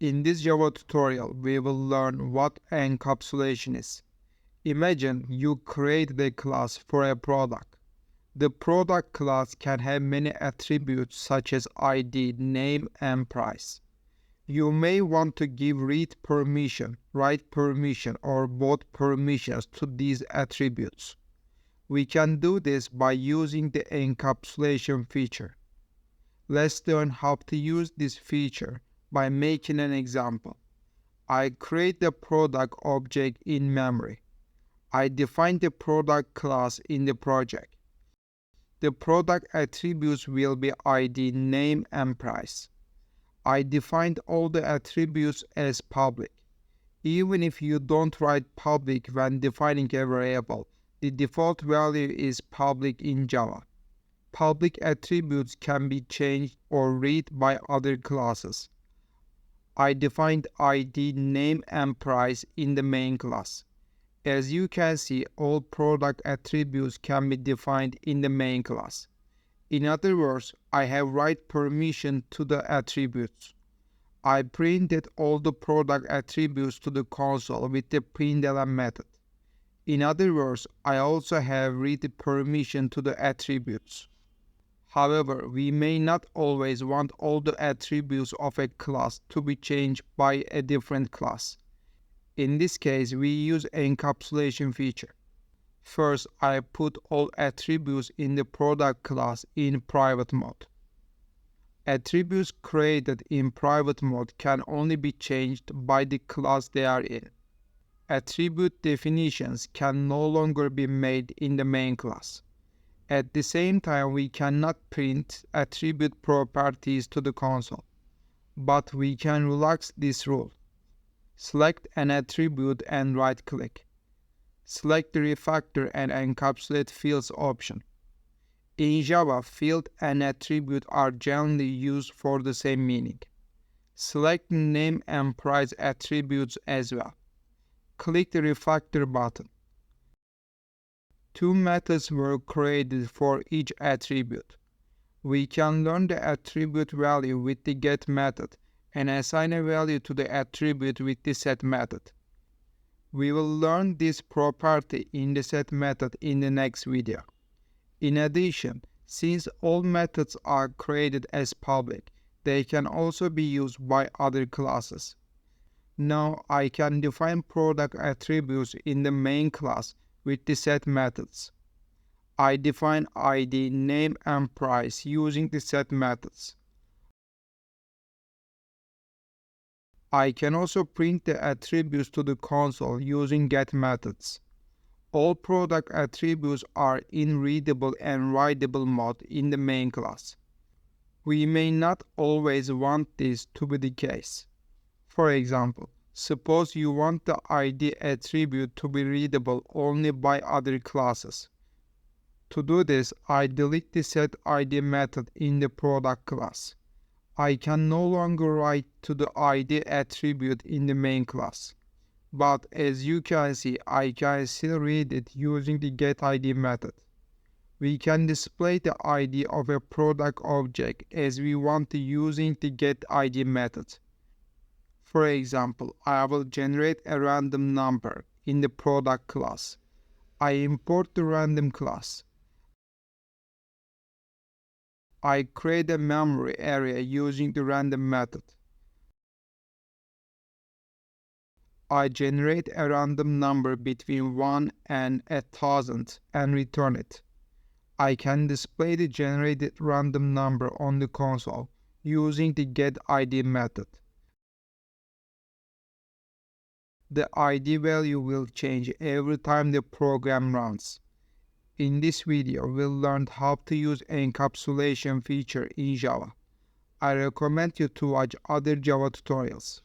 In this Java tutorial, we will learn what encapsulation is. Imagine you create a class for a product. The product class can have many attributes such as ID, name, and price. You may want to give read permission, write permission, or both permissions to these attributes. We can do this by using the encapsulation feature. Let's learn how to use this feature by making an example. I create the product object in memory. I define the product class in the project. The product attributes will be ID, name, and price. I defined all the attributes as public. Even if you don't write public when defining a variable, the default value is public in Java. Public attributes can be changed or read by other classes. I defined ID, name, and price in the main class. As you can see, all product attributes can be defined in the main class. In other words, I have write permission to the attributes. I printed all the product attributes to the console with the println method. In other words, I also have read permission to the attributes. However, we may not always want all the attributes of a class to be changed by a different class. In this case, we use encapsulation feature. First, I put all attributes in the product class in private mode. Attributes created in private mode can only be changed by the class they are in. Attribute definitions can no longer be made in the main class. At the same time, we cannot print attribute properties to the console, but we can relax this rule. Select an attribute and right-click. Select the Refactor and Encapsulate Fields option. In Java, field and attribute are generally used for the same meaning. Select name and price attributes as well. Click the Refactor button. Two methods were created for each attribute. We can learn the attribute value with the get method and assign a value to the attribute with the set method. We will learn this property in the set method in the next video. In addition, since all methods are created as public, they can also be used by other classes. Now I can define product attributes in the main class with the set methods. I define ID, name, and price using the set methods. I can also print the attributes to the console using get methods. All product attributes are in readable and writable mode in the main class. We may not always want this to be the case. For example, suppose you want the ID attribute to be readable only by other classes. To do this, I delete the setID method in the product class. I can no longer write to the ID attribute in the main class. But as you can see, I can still read it using the getID method. We can display the ID of a product object as we want to using the getID method. For example, I will generate a random number in the product class. I import the random class. I create a memory area using the random method. I generate a random number between 1 and 1000 and return it. I can display the generated random number on the console using the getID method. The ID value will change every time the program runs. In this video, we'll learn how to use encapsulation feature in Java. I recommend you to watch other Java tutorials.